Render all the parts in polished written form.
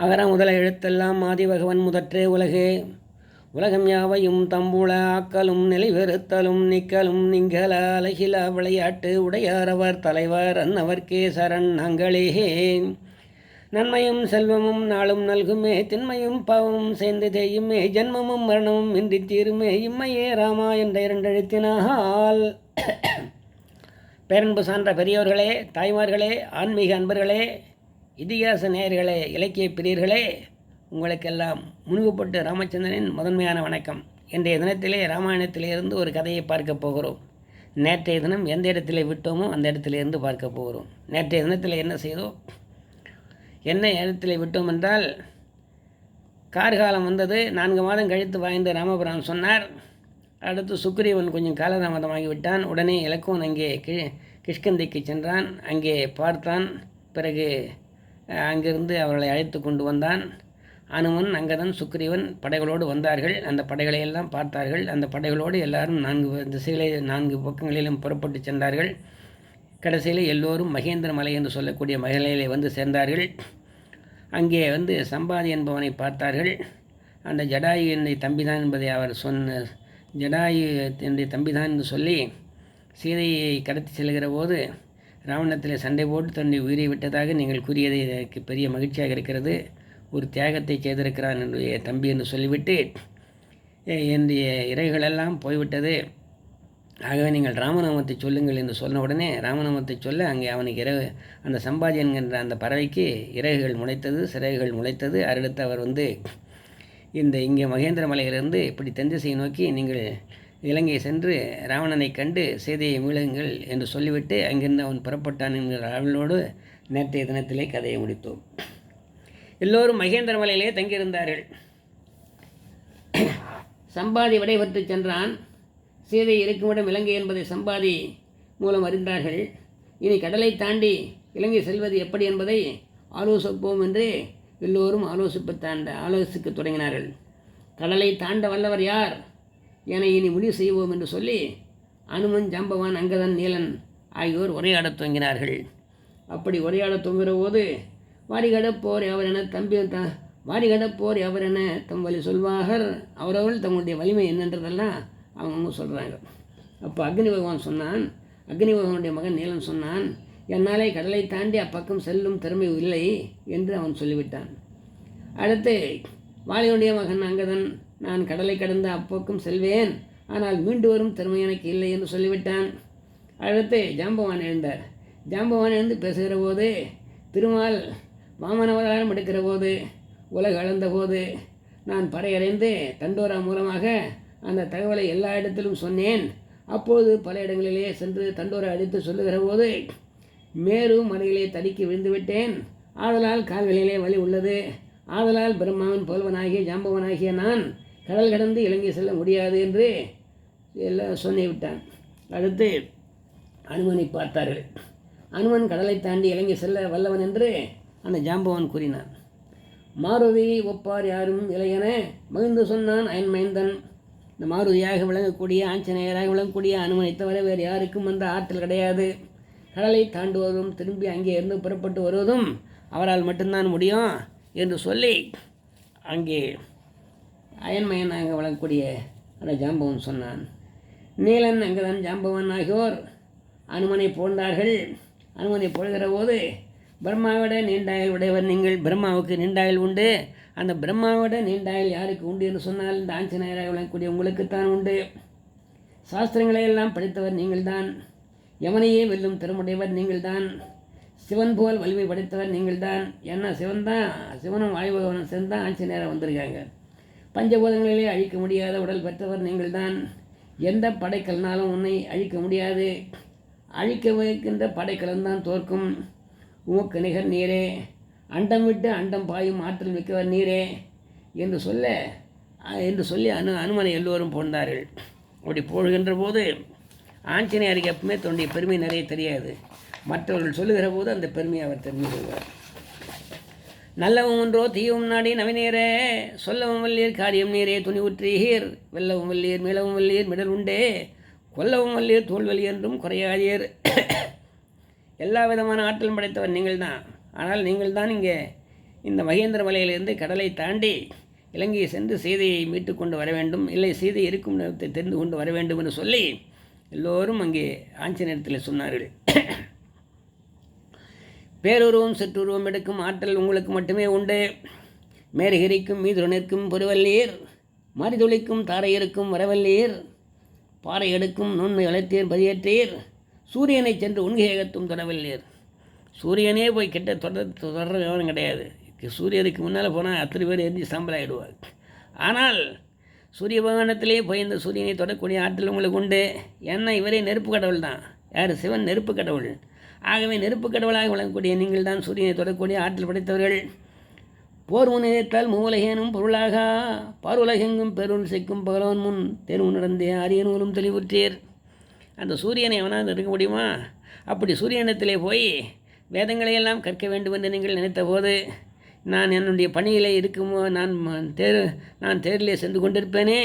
அகர முதல எழுத்தெல்லாம் ஆதிபகவன் முதற்றே உலகு. உலகம் யாவையும் தம்புள ஆக்கலும் நிலைவெறுத்தலும் நிக்கலும் நிங்கல அலகில விளையாட்டு உடையாரவர் தலைவர் அன்னவர்க்கே சரண் நாங்களே. நன்மையும் செல்வமும் நாளும் நல்குமே, திண்மையும் பாவமும் சேர்ந்து தேயுமே, ஜென்மமும் மரணமும் இன்றி தீருமே, இம்மையே ராமா என்ற இரண்டெழுத்தினால். பேரன்பு சான்ற பெரியோர்களே, தாய்மார்களே, ஆன்மீக அன்பர்களே, இதிகாச நேயர்களே, இலக்கிய பிரியர்களே, உங்களுக்கெல்லாம் முன்குப்பட்டு ராமச்சந்திரனின் முதன்மையான வணக்கம். இன்றைய தினத்திலே ராமாயணத்திலிருந்து ஒரு கதையை பார்க்க போகிறோம். நேற்றைய தினம் எந்த இடத்திலே விட்டோமோ அந்த இடத்திலிருந்து பார்க்க போகிறோம். நேற்றைய தினத்தில் என்ன செய்தோம், என்ன இடத்திலே விட்டோம் என்றால், கார்காலம் வந்தது. 4 மாதம் கழித்து வாய்ந்த ராமபுரான் சொன்னார். அடுத்து சுக்ரீவன் கொஞ்சம் காலதாமதமாகி விட்டான். உடனே இலக்குவன் அங்கே கிஷ்கிந்தைக்கு சென்றான். அங்கே பார்த்தான். பிறகு அங்கிருந்து அவர்களை அழைத்து கொண்டு வந்தான். அனுமன், அங்கதன், சுக்ரீவன் படைகளோடு வந்தார்கள். அந்த படைகளை எல்லாம் பார்த்தார்கள். அந்த படைகளோடு எல்லாரும் 4 திசைகளை 4 பக்கங்களிலும் புறப்பட்டு சென்றார்கள். கடைசியில் எல்லோரும் மகேந்திர மலை என்று சொல்லக்கூடிய மலையிலே வந்து சேர்ந்தார்கள். அங்கே வந்து சம்பாதி என்பவனை பார்த்தார்கள். அந்த ஜடாயு என்னுடைய தம்பிதான் என்பதை அவர் ஜடாயு என்னுடைய தம்பிதான் என்று சொல்லி சீதையை கடத்தி செல்கிற போது ராவணத்தில் சண்டை போட்டு தன்னுடைய உயிரை விட்டதாக நீங்கள் கூறியது எனக்கு பெரிய மகிழ்ச்சியாக இருக்கிறது. ஒரு தியாகத்தை செய்திருக்கிறான் என்னுடைய தம்பி என்று சொல்லிவிட்டு, என்னுடைய இறைகளெல்லாம் போய்விட்டது, ஆகவே நீங்கள் ராமநாமத்தை சொல்லுங்கள் என்று சொன்ன உடனே ராமநாமத்தை சொல்ல அங்கே அவனுக்கு அந்த சம்பாதி என்கின்ற அந்த பறவைக்கு இறகுகள் முளைத்தது, சிறகுகள் முளைத்தது. அடுத்து அவர் வந்து இங்கே மகேந்திர மலையிலிருந்து இப்படி தென் திசையை நோக்கி நீங்கள் இலங்கை சென்று ராவணனை கண்டு சீதையை மீளுங்கள் என்று சொல்லிவிட்டு அங்கிருந்து அவன் புறப்பட்டான் என்கிற அவளோடு நேற்றைய தினத்திலே கதையை முடித்தோம். எல்லோரும் மகேந்திர மலையிலே தங்கியிருந்தார்கள். சம்பாதி விடைபெற்று சென்றான். சீதை இருக்குமிடம் இலங்கை என்பதை சம்பாதி மூலம் அறிந்தார்கள். இனி கடலை தாண்டி இலங்கை செல்வது எப்படி என்பதை ஆலோசிப்போம் என்று எல்லோரும் ஆலோசிக்க தொடங்கினார்கள். கடலை தாண்ட வல்லவர் யார் என இனி முடிவு செய்வோம் என்று சொல்லி அனுமன், ஜாம்பவான், அங்கதன், நீலன் ஆகியோர் உரையாடத் துவங்கினார்கள். அப்படி உரையாடத் துவங்குகிற போது வாரிகடப்போர் எவரென தம் வழி சொல்வார்கள். அவரவர்கள் தங்களுடைய வலிமை என்னன்றதெல்லாம் அவங்க சொல்கிறாங்க. அப்போ அக்னி பகவான் சொன்னான், அக்னி பகவானுடைய மகன் நீலன் சொன்னான், என்னாலே கடலை தாண்டி அப்பக்கம் செல்லும் திறமை இல்லை என்று அவன் சொல்லிவிட்டான். அடுத்து வாலியுடைய மகன் அங்கதன், நான் கடலை கடந்த அப்பக்கம் செல்வேன், ஆனால் மீண்டு வரும் திறமை எனக்கு இல்லை என்று சொல்லிவிட்டான். அடுத்து ஜாம்பவான் எழுந்தார். ஜாம்பவான் எழுந்து பேசுகிற போது, திருமால் வாமனவதாரம் எடுக்கிற போது, உலக அளந்த போது நான் படையடைந்து தண்டோரா மூலமாக அந்த தகவலை எல்லா இடத்திலும் சொன்னேன். அப்போது பல இடங்களிலே சென்று தண்டோரை அடித்து சொல்லுகிற போது மேரு மலையிலே தடுக்கி விழுந்துவிட்டேன். ஆதலால் கால்களிலே வலி உள்ளது. ஆதலால் பிரம்மாவின் புதல்வனாகிய ஜாம்பவனாகிய நான் கடல் கடந்து இலங்கை செல்ல முடியாது என்று எல்லாம் சொல்லிவிட்டான். அடுத்து அனுமனை பார்த்தார்கள். அனுமன் கடலை தாண்டி இலங்கை செல்ல வல்லவன் என்று அந்த ஜாம்பவன் கூறினான். மாருதி ஒப்பார் யாரும் இளையன மகிழ்ந்து சொன்னான் அயன் மைந்தன். இந்த மாருதியாக விளங்கக்கூடிய, ஆஞ்சநேயராக விளங்கக்கூடிய அனுமனை தவிர வேறு யாருக்கும் அந்த ஆற்றல் கிடையாது. கடலை தாண்டுவதும் திரும்பி அங்கே இருந்து புறப்பட்டு வருவதும் அவரால் மட்டும்தான் முடியும் என்று சொல்லி அங்கே அயன்மயனாக விளங்கக்கூடிய அந்த ஜாம்பவன் சொன்னான். நீலன், அங்கதன், ஜாம்பவன் ஆகியோர் அனுமனை போன்றார்கள். அனுமனை போடுகிற போது, பிரம்மாவிட நீண்டாயில் உடையவர் நீங்கள், பிரம்மாவுக்கு நீண்டாயில் உண்டு. அந்த பிரம்மாவோட நீண்டாயில் யாருக்கு உண்டு என்று சொன்னால் இந்த ஆஞ்சநேயராக விளங்கக்கூடிய உங்களுக்குத்தான் உண்டு. சாஸ்திரங்களை எல்லாம் படித்தவர் நீங்கள்தான். யமனையே வெல்லும் திறமுடையவர் நீங்கள்தான். சிவன் போல் வலிமை படைத்தவர் நீங்கள்தான். ஏன்னா சிவனும் வாயுபகவனும் சேர்ந்து தான் ஆஞ்சநேயராக வந்திருக்காங்க. பஞ்சபூதங்களிலே அழிக்க முடியாத உடல் பெற்றவர் நீங்கள்தான். எந்த படைக்கல்னாலும் உன்னை அழிக்க முடியாது. அழிக்க வைக்கின்ற படைக்கலன் தான் தோற்கும். உமக்கு நிகர் நீரே, அண்டம் விட்டு அண்டம் பாயும் ஆற்றல் மிக்கவர் நீரே என்று சொல்லி அனுமனை எல்லோரும் போன்றார்கள். அப்படி போடுகின்ற போது ஆஞ்சநேயருக்கு எப்பவுமே தன்னுடைய பெருமை நிறைய தெரியாது. மற்றவர்கள் சொல்லுகிற போது அந்த பெருமையை அவர் தெரிந்து கொள்வார். நல்லவும் ஒன்றோ தீயவும் நாடி நவநீரே, சொல்லவும் வல்லீர் காரியம் நீரே துணிவுற்றீர், வெல்லவும் வல்லீர் மீளவும் வல்லீர் மிடல் உண்டே, கொல்லவும் வல்லீர் தோல்வலி என்றும் குறையாதீர். எல்லா விதமான ஆற்றலும் படைத்தவர் நீங்கள் தான். ஆனால் நீங்கள் தான் இங்கே இந்த மகேந்திர மலையிலிருந்து கடலை தாண்டி இலங்கையை சென்று சீதையை மீட்டு கொண்டு வர வேண்டும், இல்லை சீதை இருக்கும் நேரத்தை தெரிந்து கொண்டு வர வேண்டும் என்று சொல்லி எல்லோரும் அங்கே ஆஞ்சநேயத்தில் சொன்னார்கள். பேருருவம் சிற்றுருவம் எடுக்கும் ஆற்றல் உங்களுக்கு மட்டுமே உண்டு. மேரகிரிக்கும் மீதுரனிற்கும் பொறுவல்லீர், மாரிதுளிக்கும் தாரையருக்கும் வரவல்லீர், பாறை எடுக்கும் நுண்மை வளர்த்தீர் பதியேற்றீர், சூரியனை சென்று உண்கையகத்தும் தொடவல்லீர். சூரியனே போய் கிட்ட தொடர்ற விவரம் கிடையாது. சூரியனுக்கு முன்னால் போனால் அத்தனை பேர் எரிஞ்சு சாம்பலாகிடுவார். ஆனால் சூரிய பகவானத்திலே போய் இந்த சூரியனை தொடக்கூடிய ஆற்றல் உங்களுக்கு உண்டு. ஏன்னா இவரே நெருப்பு கடவுள் தான். யார்? சிவன் நெருப்பு கடவுள். ஆகவே நெருப்பு கடவுளாக விளங்கக்கூடிய நீங்கள் தான் சூரியனை தொடக்கூடிய ஆற்றல் படைத்தவர்கள். போர் முன்னேற்றால் மூவுலகேனும் பொருளாக பாருலகெங்கும் பெருள் செய்க்கும் பகலவன் முன் தேர்வு நடந்தே ஆரியனூரும் தெளிவுற்றீர். அந்த சூரியனை எவனாவது இருக்க முடியுமா? அப்படி சூரியனிடத்திலே போய் வேதங்களையெல்லாம் கற்க வேண்டும் என்று நீங்கள் நினைத்த போது நான் என்னுடைய பணியில் இருக்குமோ நான் தேரிலே சென்று கொண்டிருப்பேனே,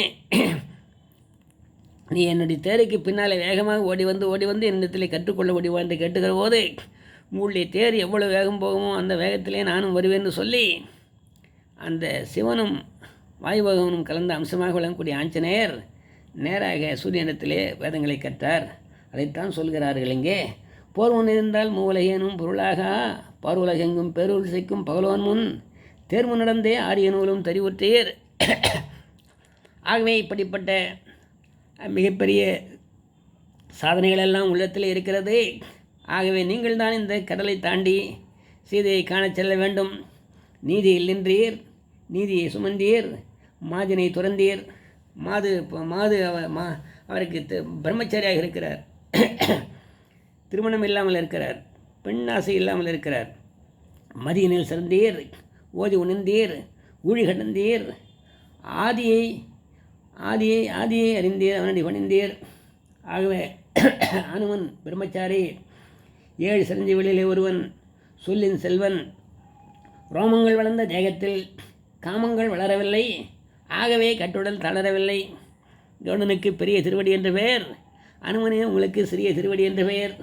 நீ என்னுடைய தேருக்கு பின்னால் வேகமாக ஓடி வந்து என்னிடத்தில் கற்றுக்கொள்ள முடியுமா என்று கேட்டுக்கிற போது உங்களுடைய தேர் எவ்வளோ வேகம் போகுமோ அந்த வேகத்திலே நானும் வருவேன் சொல்லி அந்த சிவனும் வாயுபகவனும் கலந்த அம்சமாக விளங்கக்கூடிய ஆஞ்சநேயர் நேராக சூரியனிடத்திலே வேதங்களை கற்றார். அதைத்தான் சொல்கிறார்கள் இங்கே. போர் முன் இருந்தால் மூவுலகேனும் பொருளாக பார்வுலகெங்கும் பேருள் செய்க்கும் பகலவன் முன் தேர்வு நடந்தே ஆரிய நூலும் தெரிவுற்றீர். ஆகவே இப்படிப்பட்ட மிகப்பெரிய சாதனைகளெல்லாம் உள்ளத்தில் இருக்கிறது. ஆகவே நீங்கள் தான் இந்த கடலை தாண்டி சீதையை காணச் செல்ல வேண்டும். நீதியில் நின்றீர், நீதியை சுமந்தீர், மாதினை துறந்தீர். அவருக்கு பிரம்மச்சாரியாக இருக்கிறார், திருமணம் இல்லாமல் இருக்கிறார், பெண் ஆசை இல்லாமல் இருக்கிறார். மதியினில் சிறந்தீர், ஓதி உணர்ந்தீர், ஊழி கடந்தீர், ஆதியை அறிந்தீர், அவனடி பணிந்தீர். ஆகவே அனுமன் பிரம்மச்சாரி, 7 சிரஞ்சீவிகளிலே ஒருவன், சொல்லின் செல்வன், ரோமங்கள் வளர்ந்த தேகத்தில் காமங்கள் வளரவில்லை, ஆகவே கட்டுடல் தளரவில்லை. கவுடனுக்கு பெரிய திருவடி என்ற பெயர், அனுமனே உங்களுக்கு சிறிய திருவடி என்ற பெயர்.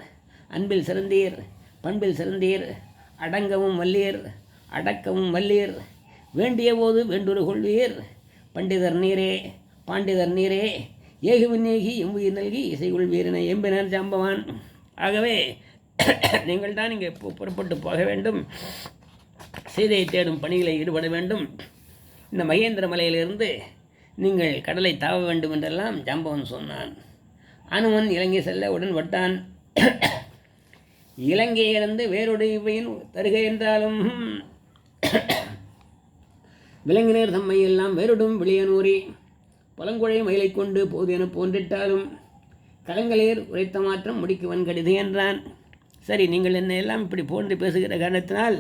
அன்பில் சிறந்தீர், பண்பில் சிறந்தீர், அடங்கவும் வல்லீர், அடக்கவும் வல்லீர், வேண்டிய போது வேண்டுரு கொள்வீர். பண்டிதர் நீரே, பாண்டிதர் நீரே, ஏகுவிநேகி எம்புயிர் நல்கி இசைகொள்வீர் என எம்பினர் ஜாம்பவான். ஆகவே நீங்கள் தான் இங்கே புறப்பட்டு போக வேண்டும், சீதையை தேடும் பணிகளை ஈடுபட வேண்டும். இந்த மகேந்திர மலையிலிருந்து நீங்கள் கடலை தாவ வேண்டும் என்றெல்லாம் ஜாம்பவன் சொன்னான். அனுமன் இலங்கை செல்ல உடன்பட்டான். இலங்கையிலிருந்து வேறுடையவையின் தருகை என்றாலும் விலங்கினர் தம்மை எல்லாம் வேறுடும் வெளியனூரி பழங்குழை மயிலை கொண்டு போது என போன்றிட்டாலும் கலங்களேர் உரைத்த மாற்றம் முடிக்குவன் கடிது என்றான். சரி, நீங்கள் என்ன எல்லாம் இப்படி போன்று பேசுகிற காரணத்தினால்,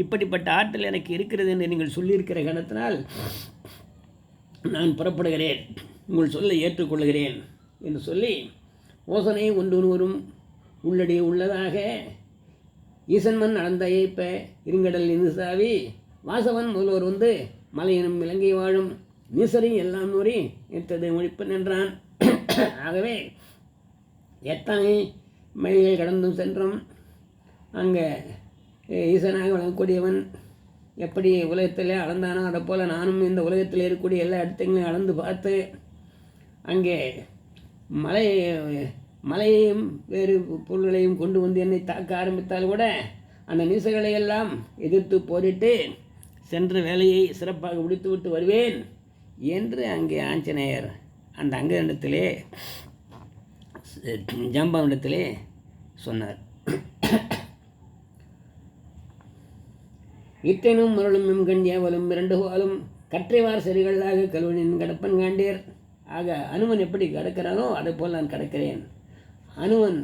இப்படிப்பட்ட ஆற்றல் எனக்கு இருக்கிறது என்று நீங்கள் சொல்லியிருக்கிற காரணத்தினால் நான் புறப்படுகிறேன், உங்கள் சொல்லை ஏற்றுக்கொள்கிறேன் என்று சொல்லி ஓசனை ஒன்றுவரும் உள்ளடி உள்ளதாக ஈசன்மன் நடந்த இயப்ப இருங்கடல் இந்துசாவி வாசவன் முதல்வர் வந்து மலையினும் இலங்கை வாழும் நீசரி எல்லாம் நூறி எத்ததை முடிப்பன் என்றான். ஆகவே எத்தனை மைல்கள் கடந்தும் சென்றோம். அங்கே ஈசனாக வழங்கக்கூடியவன் எப்படி உலகத்திலே அளந்தானோ அதை போல் நானும் இந்த உலகத்தில் இருக்கக்கூடிய எல்லா இடத்தையும் அளந்து பார்த்து அங்கே மலையையும் வேறு பொருள்களையும் கொண்டு வந்து என்னை தாக்க ஆரம்பித்தால் கூட அந்த நீசங்களையெல்லாம் எதிர்த்து போரிட்டு சென்ற வேலையை சிறப்பாக முடித்துவிட்டு வருவேன் என்று அங்கே ஆஞ்சநேயர் அந்த அங்கனிடத்திலே ஜாம்பவனிடத்திலே சொன்னார். இத்தனும் மருளும் எம்கண் ஏவலும் 2 பாலும் கற்றைவார் செறிகளாக கல்வனின் கடப்பன் காண்டீர். ஆக அனுமன் எப்படி கடக்கிறானோ அதை போல் நான் கடக்கிறேன். அனுமன்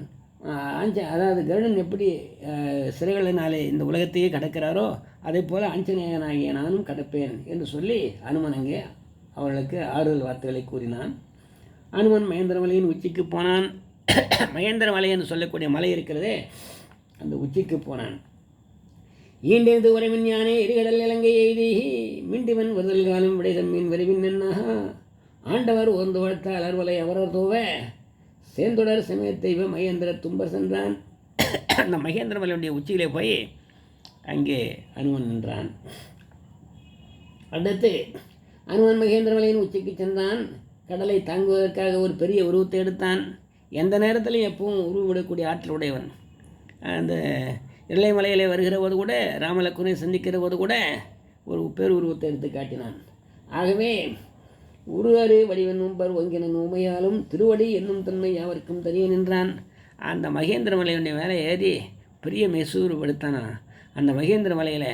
அதாவது கருடன் எப்படி சிறைகளினாலே இந்த உலகத்தையே கடக்கிறாரோ அதே போல் ஆஞ்சநேயனாகிய நானும் கடப்பேன் என்று சொல்லி அனுமன் அங்கே அவர்களுக்கு ஆறுதல் வார்த்தைகளை கூறினான். அனுமன் மகேந்திரமலையின் உச்சிக்கு போனான். மகேந்திரமலை என்று சொல்லக்கூடிய மலை இருக்கிறதே, அந்த உச்சிக்கு போனான். ஈண்டேந்து உறைவின் யானே எரிகடல் இலங்கை எய்தி மீண்டிவன் வருதல் காலம் விடைதம்மின் விரைவின் என்னாக ஆண்டவர் ஓர்ந்து வளர்த்தால் அறுவலை அவரர் தோவ சேர்ந்துடர் சமயத்தை மகேந்திர தும்பர் சென்றான். அந்த மகேந்திரமலையுடைய உச்சியிலே போய் அங்கே அனுமன் நின்றான். அடுத்து அனுமன் மகேந்திர மலையின் உச்சிக்கு சென்றான். கடலை தாங்குவதற்காக ஒரு பெரிய உருவத்தை எடுத்தான். எந்த நேரத்திலும் எப்பவும் உருவிடக்கூடிய ஆற்றல் உடையவன். அந்த எல்லை மலையிலே வருகிற போது கூட ராமலக்குனை சந்திக்கிற போது கூட ஒரு பேர் உருவத்தை எடுத்து காட்டினான். ஆகவே உருவரு வடிவன் முன்பர் ஒங்கினன் உமையாலும் திருவடி என்னும் தன்மை யாவருக்கும் தெரிய நின்றான். அந்த மகேந்திர மலையுடைய மேலே ஏறி பெரிய மெசூர் படுத்தானா. அந்த மகேந்திர மலையில்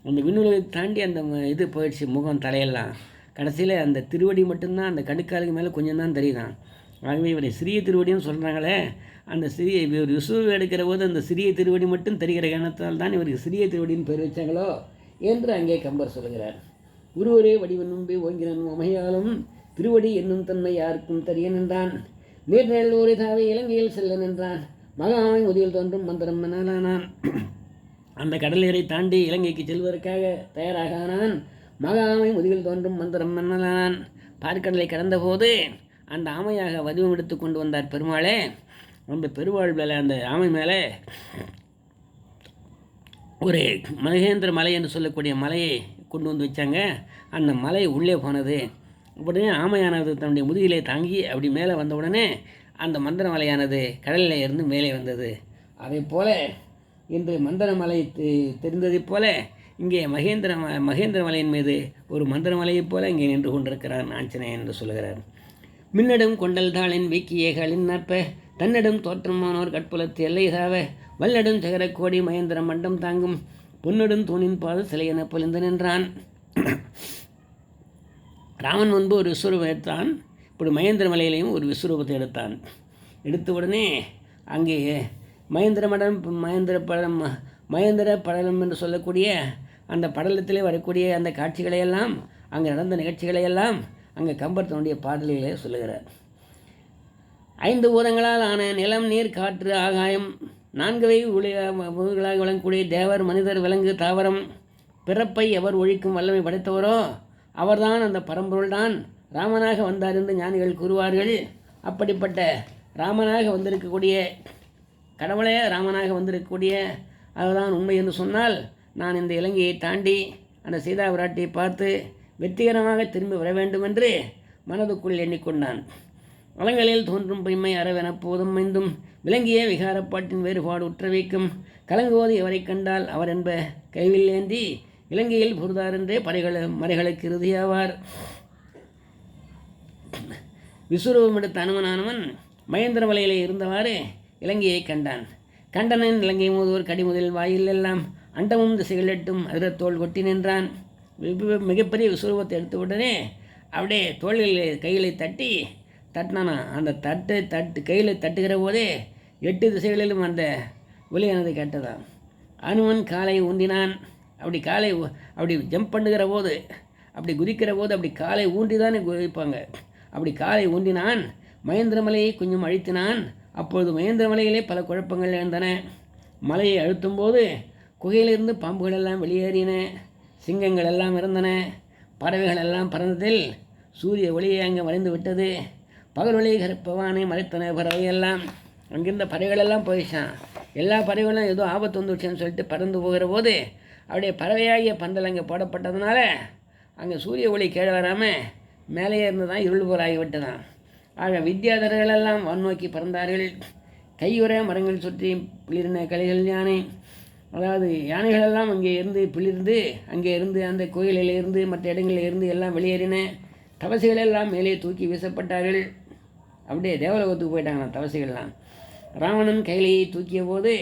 அந்த விண்ணுலகை தாண்டி அந்த இது போயிடுச்சு, முகம் தலையெல்லாம். கடைசியில் அந்த திருவடி மட்டும்தான் அந்த கடுக்காலுக்கு மேலே கொஞ்சம் தான் தெரியுதான். ஆகவே இவரை சிறிய திருவடின்னு சொல்கிறாங்களே, அந்த சிறிய இவர் விசுவை எடுக்கிற போது அந்த சிறிய திருவடி மட்டும் தெரிகிற காரணத்தால் தான் இவருக்கு சிறிய திருவடின்னு பேர் வச்சாங்களோ என்று அங்கே கம்பர் சொல்கிறார். உருவரே வடிவன் முன்பே ஓங்கினன் உமையாலும் திருவடி என்னும் தன்மை யாருக்கும் தெரிய நின்றான். நீர்நெல் ஊரை தாவே இலங்கையில் செல்ல நின்றான். மகாமை முதியில் தோன்றும் மந்திரம் என்னாலானான். அந்த கடலீரை தாண்டி இலங்கைக்கு செல்வதற்காக தயாராகானான். மகாமை முதுகில் தோன்றும் மந்திரம் மன்னலான். பார்க்கடலை கடந்தபோது அந்த ஆமையாக வடிவம் எடுத்து கொண்டு வந்தார் பெருமாளே. அந்த பெருவாள் மேலே அந்த ஆமை மேலே ஒரு மகேந்திர மலை என்று சொல்லக்கூடிய மலையை கொண்டு வந்து வச்சாங்க. அந்த மலை உள்ளே போனது. உடனே ஆமையானது தன்னுடைய முதுகிலே தாங்கி அப்படி மேலே வந்த உடனே அந்த மந்திர மலையானது கடலில் இருந்து மேலே வந்தது. அதே போல் இன்று மந்திர மலை தெரிந்ததைப் போல இங்கே மகேந்திர மலையின் மீது ஒரு மந்திர மலையைப் போல இங்கே நின்று கொண்டிருக்கிறார் ஆஞ்சநேயன் என்று சொல்கிறார். மின்னடும் கொண்டல் தாளின் வீக்கியேகளின் நற்ப தன்னிடம் தோற்றமானோர் கட்புலத்து எல்லை சாவ வல்லடும் சகரக்கோடி மகேந்திர மண்டம் தாங்கும் பொன்னடும் தூணின் பாது சிலையென பொலிந்து நின்றான். ராமன் முன்பு ஒரு விஸ்வரூபம் எடுத்தான். இப்படி மகேந்திர மலையிலையும் ஒரு விஸ்வரூபத்தை எடுத்தான். எடுத்த உடனே அங்கே மகேந்திர படலம் என்று சொல்லக்கூடிய அந்த படலத்திலே வரக்கூடிய அந்த காட்சிகளையெல்லாம், அங்கே நடந்த நிகழ்ச்சிகளையெல்லாம் அங்கே கம்பர் தன்னுடைய பாடல்களே சொல்லுகிறார். 5 பூதங்களால் ஆன நிலம், நீர், காற்று, ஆகாயம், 4 உயிர்களாக விளங்கக்கூடிய தேவர், மனிதர், விலங்கு, தாவரம், பிறப்பை எவர் ஒழிக்கும் வல்லமை படைத்தவரோ அவர்தான் அந்த பரம்பொருள்தான் ராமனாக வந்தார் என்று ஞானிகள் கூறுவார்கள். அப்படிப்பட்ட ராமனாக வந்திருக்கக்கூடிய கடவுளே ராமனாக வந்திருக்கக்கூடிய அதுதான் உண்மை என்று சொன்னால், நான் இந்த இலங்கையை தாண்டி அந்த சீதா விராட்டியை பார்த்து வெற்றிகரமாக திரும்பி வர வேண்டும் என்று மனதுக்குள் எண்ணிக்கொண்டான். வளங்களில் தோன்றும் பொய்மை அறவென போதும் மைந்தும் விளங்கிய விகாரப்பாட்டின் வேறுபாடு உற்ற வைக்கும் கலங்குவோது எவரை கண்டால் அவர் என்ப கைவில் ஏந்தி இலங்கையில் புரிதார் என்றே மறைகளுக்கு இறுதியாவார். விஸ்வரூபம் எடுத்த அனுமனானவன் மகேந்திர மலையிலே இருந்தவாறு இலங்கையை கண்டான். கண்டனன் இலங்கை மூதுவர் கடிமுதல் வாயில் எல்லாம் அண்டமும் திசைகள் எட்டும் அதிரத்தோள் கொட்டி நின்றான். மிகப்பெரிய விஸ்வரூபத்தை எடுத்த உடனே அப்படியே தோள்களில் கைகளை தட்டினானா. அந்த கையில் தட்டுகிற போதே 8 திசைகளிலும் அந்த ஒலியானது கேட்டதான். அனுமன் காலை ஊண்டினான். அப்படி ஜம்ப் பண்ணுகிற போது, அப்படி குதிக்கிற போது அப்படி காலை ஊண்டி தானே குதிப்பாங்க. அப்படி காலை ஊண்டினான். மகேந்திரமலையை கொஞ்சம் அழுத்தினான். அப்பொழுது மகேந்திரமலையிலே பல குழப்பங்கள் எழுந்தன. மலையை அழுத்தும் போது குகையிலிருந்து பாம்புகள் எல்லாம் வெளியேறின, சிங்கங்கள் எல்லாம் இருந்தன, பறவைகள் எல்லாம் பறந்ததில் சூரிய ஒளியை அங்கே மறைந்து விட்டது. பகல் ஒளி கருப்பவானை மறைத்தன பறவையெல்லாம். அங்கிருந்த பறவைகளெல்லாம் போயிடுச்சான். எல்லா பறவைகளும் ஏதோ ஆபத்து வந்துடுச்சுன்னு சொல்லிட்டு பறந்து போகிற போது அப்படியே பறவையாகிய பந்தல் அங்கே போடப்பட்டதுனால அங்கே சூரிய ஒளி கீழே வராமல் மேலேயே இருந்து தான் இருள் போராகிவிட்டதான். ஆக வித்யாதர்களெல்லாம் வான்நோக்கி பறந்தார்கள். கையுற மரங்கள் சுற்றி பிளிர்ன கலைகள் யானை, அதாவது யானைகளெல்லாம் அங்கே இருந்து பிளிர்ந்து அங்கே இருந்து அந்த கோயிலில் இருந்து மற்ற இடங்களில் இருந்து எல்லாம் வெளியேறின. தவசிகளெல்லாம் மேலே தூக்கி வீசப்பட்டார்கள். அப்படியே தேவலோகத்துக்கு போயிட்டாங்க தவசிகள்லாம். ராவணன் கையிலையை தூக்கிய போது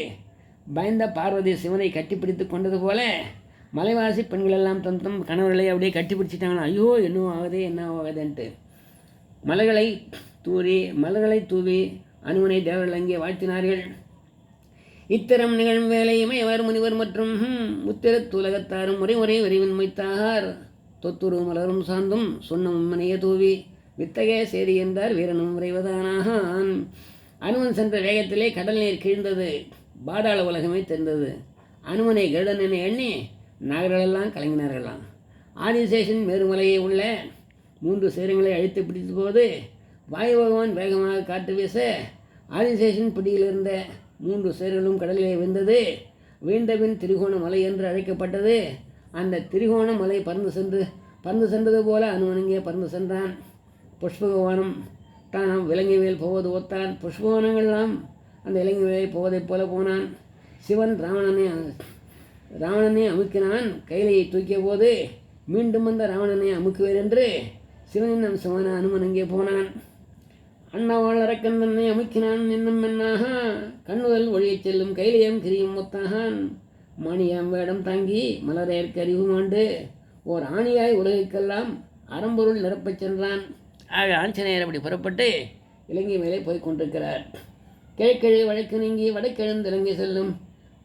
பயந்த பார்வதி சிவனை கட்டிப்பிடித்து கொண்டது போல மலைவாசி பெண்களெல்லாம் தம் கணவர்களை அப்படியே கட்டிப்பிடிச்சிட்டாங்கன்னா, ஐயோ என்ன ஆகுதுன்ட்டு மலர்களை தூவி அனுமனை தேவர்கள் அங்கே வாழ்த்தினார்கள். இத்தரம் நிகழும் வேலையுமே அவர் முனிவர் மற்றும் உத்திரத்துலகத்தாரும் முறை விரைவின் மொய்த்தார் தொத்துரு மலரும் சார்ந்தும் சொன்ன மும்மனைய தூவி வித்தகே சேரி என்றார் வீரனும் விரைவதானான். அனுமன் சென்ற வேகத்திலே கடல் நீர் கீழ்ந்தது. பாதாள உலகமே தெரிந்தது. அனுமனை கருடன் என எண்ணி நாகர்களெல்லாம் கலங்கினார்களாம். ஆதிசேஷன் மேருமலையை உள்ள 3 சேரங்களை அழித்து பிடித்த போது வாயு பகவான் வேகமாக காற்று வீச ஆதிசேஷன் பிடியில் இருந்த 3 சேர்களும் கடலிலே விழுந்தது. வீழ்ந்தபின் திரிகோணமலை என்று அழைக்கப்பட்டது. அந்த திரிகோணமலை பறந்து சென்றது போல அனுமன் இங்கே பறந்து சென்றான். புஷ்பகவானம் தானாம் விலங்கிவேல் போவது ஒத்தான். புஷ்பகவானங்கள்லாம் அந்த இலங்கைவேல் போவதைப் போல போனான். சிவன் ராவணனை அமுக்கினான். கைலையை தூக்கிய போது மீண்டும் அந்த ராவணனை அமுக்குவேர் என்று சிவனின் அம்சமான அனுமன் அங்கே போனான். அண்ணாவாள் அரக்கன் தன்னை அமுக்கினான் என்னும் என்னாக கண்ணுதல் ஒழியச் செல்லும் கைலையம் கிரியும் ஒத்தாகான். மானியாம் வேடம் தாங்கி மலரேற்க அறிவு மாண்டு ஓர் ஆணியாய் உலகிற்கெல்லாம் அறம்பொருள் நிரப்பச் சென்றான். ஆக ஆஞ்சநேயர் அப்படி புறப்பட்டு இலங்கை மேலே போய் கொண்டிருக்கிறார். கிழக்கிழி வழக்கு நீங்கி வடக்கிழந்து இலங்கை செல்லும்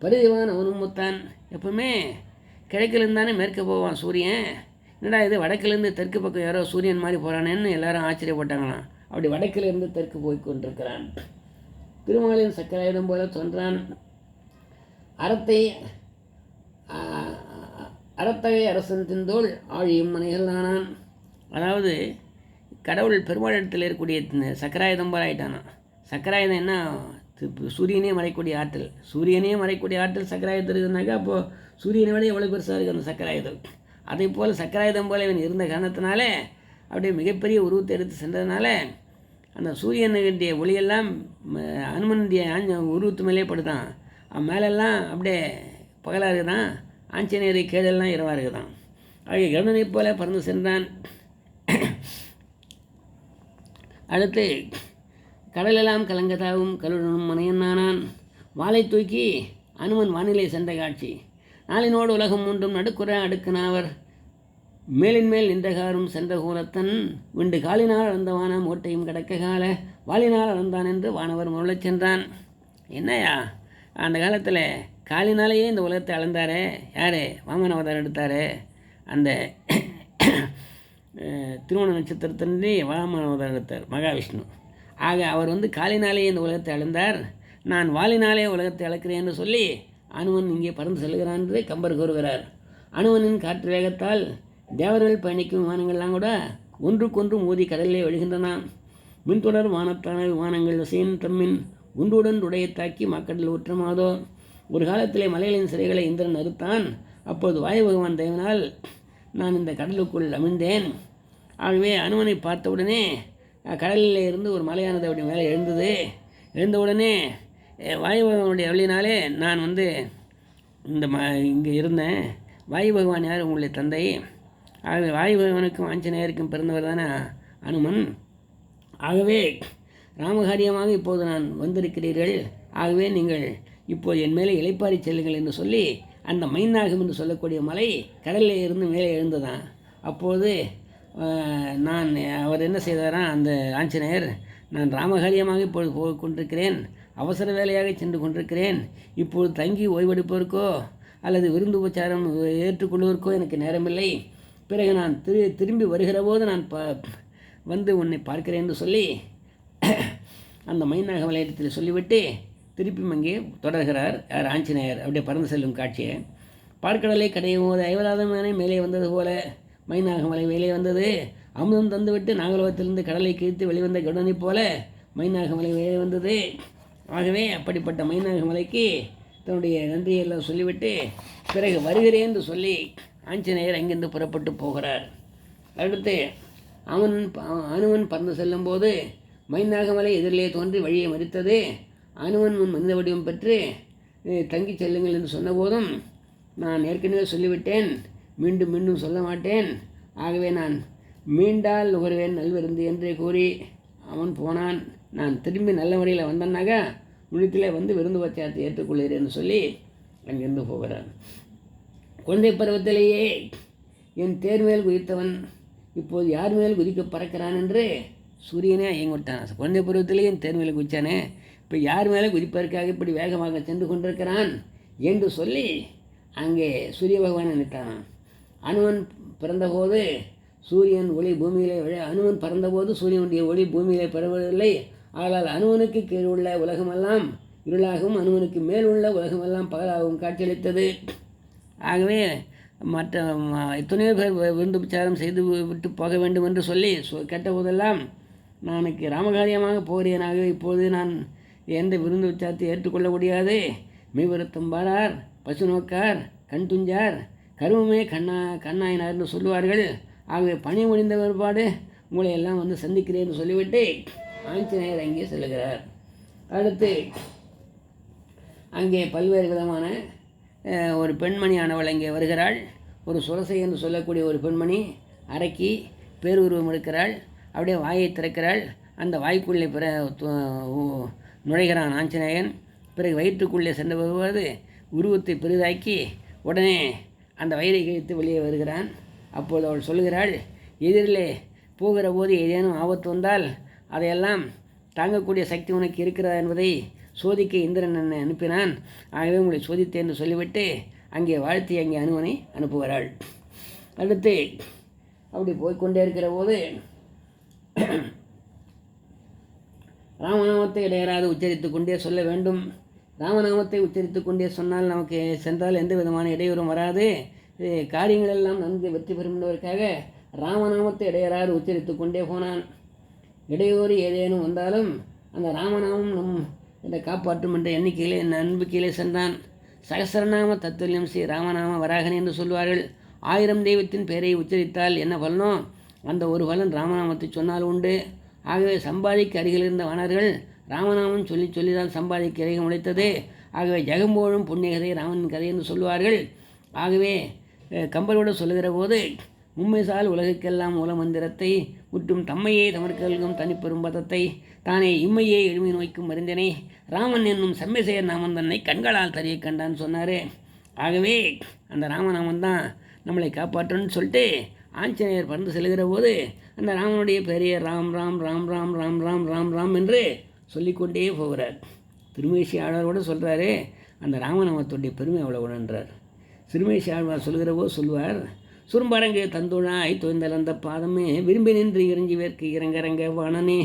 பரிதிவான் அவனும் முத்தான். எப்பவுமே கிழக்கிலிருந்து தானே மேற்கு போவான் சூரியன். என்னடா இது வடக்கிலேருந்து தெற்கு பக்கம் யாரோ சூரியன் மாதிரி போகிறானேன்னு எல்லாரும் ஆச்சரியப்பட்டாங்களாம். அப்படி வடக்கிலிருந்து தெற்கு போய் கொண்டிருக்கிறான். திருமாலின் சக்கராயுதம் போல தோன்றான். அறத்தகை அரசன் தின்தோள் ஆழியும் மனைகள் ஆனான். அதாவது கடவுள் பெருமாளிடத்தில் இருக்கக்கூடிய சக்கராயுதம் போல ஆயிட்டானான். சக்கராயுதம் என்ன, சூரியனே மறைக்கூடிய ஆற்றல். சூரியனே மறைக்கூடிய ஆற்றல் சக்கராயுதம் இருக்குதுனாக்கா அப்போது சூரியனை விட எவ்வளோ பெருசாக இருக்குது அந்த சக்கராயுதம். அதே போல் சக்கராயுதம் போல இவன் இருந்த காரணத்தினால அப்படியே மிகப்பெரிய உருவத்தை எடுத்து சென்றதுனால அந்த சூரியனுடைய ஒளியெல்லாம் அனுமனுடைய உருவத்து மேலே படுதான். அவன் மேலெல்லாம் அப்படியே பகலாக இருக்குதான், ஆஞ்சநேயரை கீழெல்லாம் இரவாக இருக்குதான். ஆகிய கருணனை போல பறந்து சென்றான். அடுத்து கடலெல்லாம் கலங்கதாவும் கருடனும் மனையன்னானான். வாளை தூக்கி அனுமன் வானிலை சென்ற காட்சி. நாளினோடு உலகம் ஒன்றும் நடுக்குற அடுக்குனாவர் மேலின் மேல் நின்றகாரும் சென்ற கூலத்தன் விண்டு காலினால் அளந்தவான மூட்டையும் கடக்க கால வாளினால் அளந்தான் என்று வானவர் முரளச் சென்றான். என்னையா அந்த காலத்தில் காலினாலேயே இந்த உலகத்தை அளந்தாரே, யார் வாமன அவதாரம் எடுத்தார், அந்த திருமண நட்சத்திரத்தின்றி வாமன அவதாரம் எடுத்தார் மகாவிஷ்ணு. ஆக அவர் காலினாலேயே இந்த உலகத்தை அளந்தார், நான் வாளினாலே உலகத்தை அளக்கிறேன் என்று சொல்லி அனுமன் இங்கே பறந்து செல்கிறான் என்று கம்பர் கூறுகிறார். அனுமனின் காற்று வேகத்தால் தேவர்கள் பயணிக்கும் விமானங்கள்லாம் கூட ஒன்றுக்கொன்று மோதி கடலிலே விழுகின்றன. மின்தொடர் வானத்தான விமானங்கள் விசையின் தம்மின் ஒன்றுடன் உடைய தாக்கி மக்கடல் ஊற்றமாதோ. ஒரு காலத்திலே மலைகளின் சிறைகளை இந்திரன் அறுத்தான். அப்போது வாயு பகவான் தேவனால் நான் இந்த கடலுக்குள் அமிழ்ந்தேன். ஆகவே அனுமனை பார்த்தவுடனே கடலில் இருந்து ஒரு மலையானது அப்படி மேலே எழுந்தவுடனே வாயு பகவானுடைய அருளினாலே நான் இங்கே இருந்தேன். வாயு பகவான் யார்? உங்களுடைய தந்தை. ஆகவே வாயு பகவானுக்கும் ஆஞ்சநேயருக்கும் பிறந்தவர் தானே அனுமன். ஆகவே ராமகாரியமாக இப்போது நான் வந்திருக்கிறீர்கள். ஆகவே நீங்கள் இப்போது என் மேலே இளைப்பாரி செல்லுங்கள் என்று சொல்லி அந்த மைநாகம் என்று சொல்லக்கூடிய மலை கடலில் இருந்து மேலே எழுந்ததான். அப்போது அவர் என்ன செய்தாராம் அந்த ஆஞ்சநேயர், நான் ராமகாரியமாக இப்பொழுது போய் கொண்டிருக்கிறேன், அவசர வேலையாக சென்று கொண்டிருக்கிறேன். இப்போது தங்கி ஓய்வெடுப்பதற்கோ அல்லது விருந்து உபச்சாரம் ஏற்றுக்கொள்வதற்கோ எனக்கு நேரமில்லை. பிறகு நான் திரும்பி வருகிற போது நான் உன்னை பார்க்கிறேன் என்று சொல்லி அந்த மைநாக வலயத்தில் சொல்லிவிட்டு திருப்பி அங்கே தொடர்கிறார் யார்? ஆஞ்சநேயர். அப்படியே பறந்து செல்லும் காட்சியை பார்க்கடலை கடையும் போது ஐவராதமான மேலே வந்தது போல மைநாக மலை மேலே வந்தது. அமுதம் தந்துவிட்டு நாகலோகத்திலிருந்து கடலை கிழித்து வெளிவந்த கருடனைப் போல மைநாக மலை மேலே வந்தது. ஆகவே அப்படிப்பட்ட மைநாக மலைக்கு தன்னுடைய நன்றியெல்லாம் சொல்லிவிட்டு பிறகு வருகிறேன் என்று சொல்லி ஆஞ்சநேயர் அங்கிருந்து புறப்பட்டு போகிறார். அடுத்து அனுமன் பறந்து செல்லும்போது மைநாகமலை எதிரிலே தோன்றி வழியை மறித்தது. அனுமன் மனித வடிவம் பெற்று தங்கி செல்லுங்கள் என்று சொன்னபோதும் நான் ஏற்கனவே சொல்லிவிட்டேன், மீண்டும் மீண்டும் சொல்ல மாட்டேன். ஆகவே நான் மீண்டால் நுகர்வேன் நல்விருந்து என்றே கூறி அவன் போனான். நான் திரும்பி நல்ல முறையில் வந்தேன்னாக்கா உன்னிடத்தில் விருந்து பச்சாரத்தை ஏற்றுக்கொள்கிறேன்னு சொல்லி அங்கிருந்து போகிறான். குழந்தை பருவத்திலேயே என் தேர் மேல் குதித்தவன் இப்போது யார் மேல் குதிக்க பறக்கிறான் என்று சூரியனே ஐயங்கிட்டான். குழந்தை பருவத்திலேயே என் தேர் மேலே குதித்தானே, இப்போ யார் மேலே குதிப்பதற்காக இப்படி வேகமாக சென்று கொண்டிருக்கிறான் என்று சொல்லி அங்கே சூரிய பகவான் நினைத்தானான். அனுமன் பிறந்தபோது சூரியன் ஒளி பூமியிலே அனுமன் பறந்தபோது சூரியனுடைய ஒளி பூமியிலே பரவவில்லை. ஆனால் அனுமனுக்கு கீழ் உள்ள உலகமெல்லாம் இருளாகவும் அனுமனுக்கு மேல் உள்ள உலகமெல்லாம் பகலாகவும் காட்சியளித்தது. ஆகவே மற்ற எத்தனையோ பேர் விருந்து உபச்சாரம் செய்து விட்டு போக வேண்டும் என்று சொல்லி கேட்டபோதெல்லாம் நானுக்கு ராமகாரியமாக போகிறேனாக இப்போது நான் எந்த விருந்து உச்சாரத்தை ஏற்றுக்கொள்ள முடியாது. மெய்வருத்தம் பாரார் பசு நோக்கார் கண் துஞ்சார் கருவமே கண்ணாயினார்னு சொல்லுவார்கள். ஆகவே பணி முடிந்த பிற்பாடு உங்களை எல்லாம் வந்து சந்திக்கிறேன்னு சொல்லிவிட்டு ஆஞ்சநேயர் அங்கே செல்லுகிறார். அடுத்து அங்கே பல்வேறு விதமான ஒரு பெண்மணியானவள் அங்கே வருகிறாள். ஒரு சுரசை என்று சொல்லக்கூடிய ஒரு பெண்மணி அரக்கி பேருருவம் எடுக்கிறாள். அப்படியே வாயை திறக்கிறாள். அந்த வாய்க்குள்ளே நுழைகிறான் ஆஞ்சநேயன். பிறகு வயிற்றுக்குள்ளே சென்று வருவது உருவத்தை பெரிதாக்கி உடனே அந்த வயிறை கிழித்து வெளியே வருகிறான். அப்போது அவள் சொல்கிறாள், எதிரிலே போகிற போது ஏதேனும் ஆபத்து வந்தால் அதையெல்லாம் தாங்கக்கூடிய சக்தி உனக்கு இருக்கிறதா என்பதை சோதிக்க இந்திரன் என்னை அனுப்பினான். ஆகவே உங்களை சோதித்தேன் என்று சொல்லிவிட்டு அங்கே வாழ்த்தி அங்கே அனுமனை அனுப்புகிறாள். அடுத்து அப்படி போய்கொண்டே இருக்கிற போது ராமநாமத்தை இடையராது உச்சரித்து கொண்டே சொல்ல வேண்டும். ராமநாமத்தை உச்சரித்து கொண்டே சொன்னால் நமக்கு சென்றால் எந்த விதமான இடையூறும் வராது. காரியங்கள் எல்லாம் நன்கு வெற்றி பெறும் என்பதற்காக ராமநாமத்தை இடையராது உச்சரித்து கொண்டே போனான். இடையூறு ஏதேனும் வந்தாலும் அந்த ராமநாமம் என்னை காப்பாற்றும் என்ற எண்ணிக்கையிலே நம்பிக்கையிலே சென்றான். சகசரநாம தத்துல்யம் ஸ்ரீ ராமநாம வராகன் என்று சொல்வார்கள். 1000 தெய்வத்தின் பெயரை உச்சரித்தால் என்ன பலனோ அந்த ஒரு பலன் ராமநாமத்தை சொன்னால் உண்டு. ஆகவே சம்பாதிக்கு அருகில் இருந்த வானர்கள் ராமநாமம் சொல்லிதான் சம்பாதிக்கு அருகே உழைத்தது. ஆகவே ஜெகம்போழும் புண்ணியகதை ராமனின் கதை என்று சொல்வார்கள். ஆகவே கம்பரோடு சொல்லுகிற போது மும்மைசால் உலகுக்கெல்லாம் மூலமந்திரத்தை முற்றும் தம்மையே தமர்கல்கும் தனிப்பெரும் பதத்தை தானே இம்மையே எளிமை நோய்க்கும் மருந்தினை ராமன் என்னும் செம்மைசெயர் நாமன் தன்னை கண்களால் தறிய கண்டான்னு சொன்னார். ஆகவே அந்த ராமநாமன் தான் நம்மளை காப்பாற்றணும்னு சொல்லிட்டு ஆஞ்சநேயர் பறந்து செல்கிற போது அந்த ராமனுடைய பெரிய ராம் ராம் ராம் ராம் ராம் ராம் ராம் ராம் என்று சொல்லிக்கொண்டே போகிறார். திருமேசி ஆழ்வாரோடு சொல்கிறாரு, அந்த ராமநாமத்துடைய பெருமை அவ்வளவுன்றார். திருமேசி ஆழ்வார் சொல்கிற போது சொல்வார், சுரும்பரங்கு தந்துழாய் தோய்ந்தலந்த பாதமே விரும்பி நின்று இறஞ்சி வேர்க்கு இறங்கரங்க வாணனே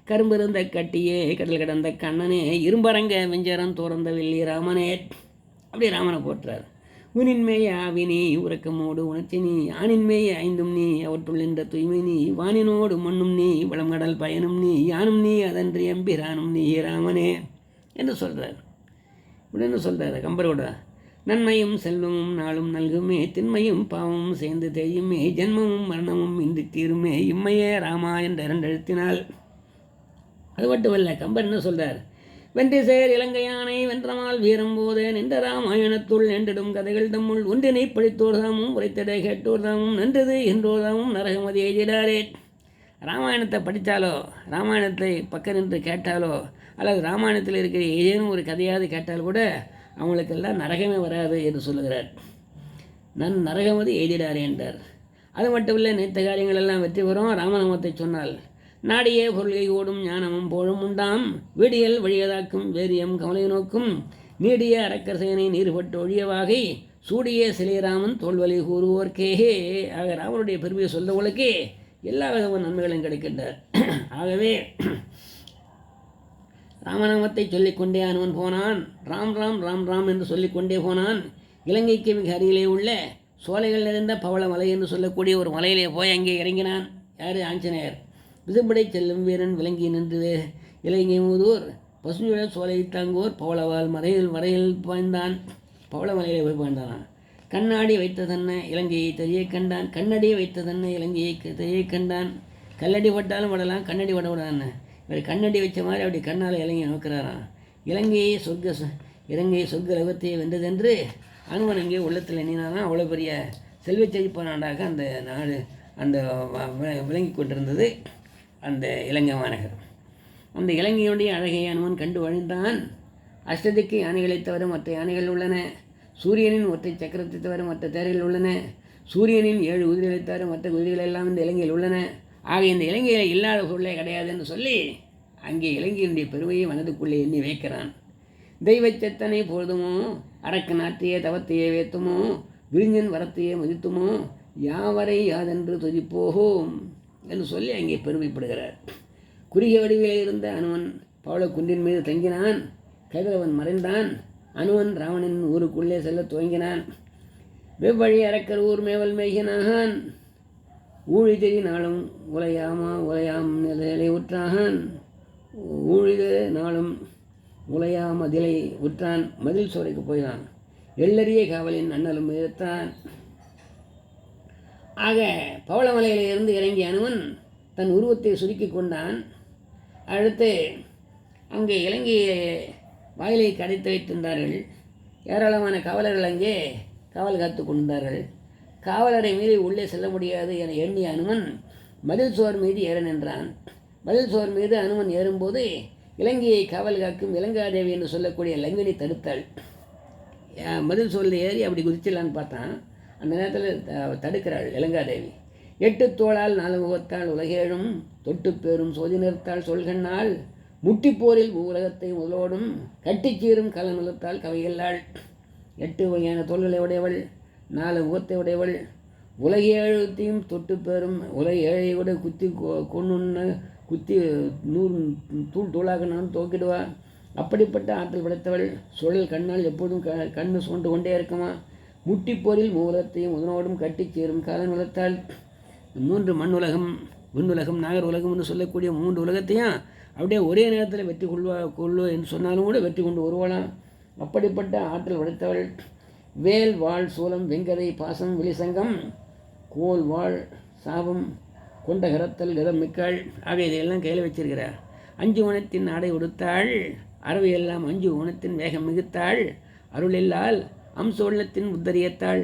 கரும்பிருந்த கட்டியே கடல் கடந்த கண்ணனே இரும்பரங்க வெஞ்சரம் தோறந்த வெள்ளி ராமனே. அப்படி ராமனை போற்றார். உனின்மேய ஆவினி உறக்கமோடு உணர்ச்சி நீ ஆணின்மேய ஐந்தும் நீ அவற்றுள் என்ற தூய்மை நீ வானினோடு மண்ணும் நீ வளங்கடல் பயனும் நீ யானும் நீ அதன்றி எம்பிரானும் நீ ராமனே என்று சொல்கிறார். இப்படின்னு சொல்கிறார் கம்பரோட. நன்மையும் செல்வமும் நாளும் நல்குமே திண்மையும் பாவமும் சேர்ந்து தேயுமே ஜென்மமும் மரணமும் இன்றி தீருமே இம்மையே ராமா என்ற 2 எழுத்தினால். அது மட்டுமல்ல, கம்பர் என்ன சொல்கிறார், வெற்றி சேர் இலங்கையானை வென்றமால் வீரம் போதே நின்ற ராமாயணத்துள் நின்றிடும் கதைகள் தம்முள் ஒன்றினை படித்தோர் தாமும் உரைத்தடை கேட்டோர் தாமும் நன்றது என்றோர் தாமும் நரகமதி எழுதிடாரே. ராமாயணத்தை படித்தாலோ ராமாயணத்தை பக்கம் நின்று கேட்டாலோ அல்லது ராமாயணத்தில் இருக்கிற ஏதேனும் ஒரு கதையாவது கேட்டால் கூட அவங்களுக்கெல்லாம் நரகமே வராது என்று சொல்லுகிறார். நரகமதி எழுதிடாரே என்றார். அது மட்டும் இல்லை, நினைத்த காரியங்கள் எல்லாம் வெற்றி பெறும் ராமநாமத்தை சொன்னால். நாடியே பொருளை ஓடும் ஞானமும் போழும் உண்டாம் வீடியல் வழியதாக்கும் வேரியம் கமலை நோக்கும் நீடிய அரக்கர் சேனை நீர்பட்டு ஒழியவாகை சூடிய சிலைராமன் தோல்வலி கூறுவோர்க்கே. ஆக ராமனுடைய பெருமையை சொல்றவர்களுக்கு எல்லா விதமான நன்மைகளும் கிடைக்கின்றார். ஆகவே ராமநாமத்தை சொல்லிக்கொண்டே அனுமன் போனான். ராம் ராம் ராம் ராம் என்று சொல்லிக்கொண்டே போனான். இலங்கைக்கு மிக அருகிலே உள்ள சோலைகள் நிறைந்த பவள மலை என்று சொல்லக்கூடிய ஒரு மலையிலே போய் அங்கே இறங்கினான். யார்? ஆஞ்சநேயர். விசும்படை செல்லும் வீரன் விலங்கி நின்று இலங்கை மூதூர் பசுஞ்சுழ சோலை தாங்குவோர் பவளவால் மறையில் பாய்ந்தான். பவள மலையிலே போய் பாய்ந்தானான். கண்ணாடி வைத்ததென்ன இலங்கையை தெரிய கண்டான். கண்ணடி வைத்ததென்ன இலங்கையை தெரிய கண்டான். கல்லடி பட்டாலும் படலாம், கண்ணடி பட விடான்னு இவர் கண்ணடி வச்ச மாதிரி அப்படி கண்ணால் இலங்கையை நோக்கிறாராம். இலங்கையை சொர்க்க லோகத்தையே வென்றதென்று அனுமன் அங்கே உள்ளத்தில் எண்ணினாதான் அவ்வளோ பெரிய செல்வச் செழிப்பான நாடாக அந்த நாடு அந்த விளங்கி கொண்டிருந்தது அந்த இலங்கை மாநகரம். அந்த இலங்கையுடைய அழகை அனுமன் கண்டு வழிந்தான். அஷ்டதிக்கு யானைகளை தவிர மற்ற யானைகள் உள்ளன. சூரியனின் ஒற்றை சக்கரத்தை தவிர மற்ற தேர்கள் உள்ளன. சூரியனின் 7 குதிரைகளை தவிர மற்ற குதிரைகள் எல்லாம் இந்த இலங்கையில் உள்ளன. ஆக இந்த இலங்கையில் இல்லாத பொருளே கிடையாது என்று சொல்லி அங்கே இலங்கையினுடைய பெருமையை மனதுக்குள்ளே எண்ணி வைக்கிறான். தெய்வச்சத்தனை பொழுதுமோ அரக்க நாட்டிய தவத்தையே வேத்துமோ விரிஞ்சன் வரத்தையே மதித்துமோ யாவரை யாதென்று துதிப்போகும் என்று சொல்லி அங்கே பெருமைப்படுகிறார். குறுகிய வடிவிலே இருந்த அனுமன் பவள குன்றின் மீது தங்கினான். கைதரவன் மறைந்தான். அனுமன் ராவணன் ஊருக்குள்ளே செல்ல துவங்கினான். வெவ்வழி அரக்கர் ஊர் மேவல் மேகினான். ஊழிதறி நாளும் உலையாம் நிலை உற்றான். ஊழித நாளும் உலையாமதிலை உற்றான். மதில் சோலைக்கு போயினான். எள்ளறிய காவலின் அண்ணலும் எதிர்த்தான். ஆக பவளமலையிலிருந்து இறங்கிய அனுமன் தன் உருவத்தை சுருக்கி கொண்டான். அடுத்து அங்கே இலங்கையை வாயிலை கடைத்து வைத்திருந்தார்கள். ஏராளமான காவலர்கள் அங்கே காவல் காத்து கொண்டார்கள். காவலரை மீறி உள்ளே செல்ல முடியாது என எண்ணிய அனுமன் மதில் சுவர் மீது ஏற நின்றான். மதில் சுவர் மீது அனுமன் ஏறும்போது இலங்கையை காவல் காக்கும் இலங்காதேவி என்று சொல்லக்கூடிய லங்கனி தடுத்தாள். மதில் சுவரில் ஏறி அப்படி குதிச்சிடலான்னு பார்த்தான். அந்த நேரத்தில் தடுக்கிறாள் இலங்காதேவி. 8 தோளால் 4 முகத்தால் உலகேழும் தொட்டு பேரும் சோதி நிறுத்தாள் சொல்கண்ணால் முட்டிப்போரில் உலகத்தை முதலோடும் கட்டிச்சீரும் கலநிலத்தால் கவையில்லாள். 8 வகையான தோள்களை உடையவள், 4 முகத்தை உடையவள், உலகேழுத்தையும் தொட்டு பேரும் உலக ஏழையோடு குத்தி கொண்டு குத்தி 100 தூளாக தோக்கிடுவா. அப்படிப்பட்ட ஆற்றல் படைத்தவள். சுழல் கண்ணால் எப்போதும் கண்ணு சுண்டு கொண்டே இருக்குமா. முட்டிப்போரில் மூலத்தையும் முதனோடும் கட்டி சேரும் காலம் உலகத்தால் 3 மண் உலகம், விண்ணுலகம், நாகர் உலகம் என்று சொல்லக்கூடிய 3 உலகத்தையும் அப்படியே ஒரே நேரத்தில் வெற்றி கொள்ளுவா என்று சொன்னாலும் கூட வெற்றி கொண்டு வருவாளாம். அப்படிப்பட்ட ஆற்றல் படைத்தவள். வேல் வாழ் சூலம் வெங்கதை பாசம் விழிசங்கம் கோல் வாழ் சாபம் கொண்ட கரத்தல் கதம் மிக்காள். ஆக இதையெல்லாம் கையில் வச்சிருக்கிறார். 5 உணத்தின் ஆடை உடுத்தாள், அறவையெல்லாம் 5 உணத்தின் வேகம் மிகுத்தாள். அருளில்லால் அம்சோள்ளத்தின் முத்தறியத்தாள்,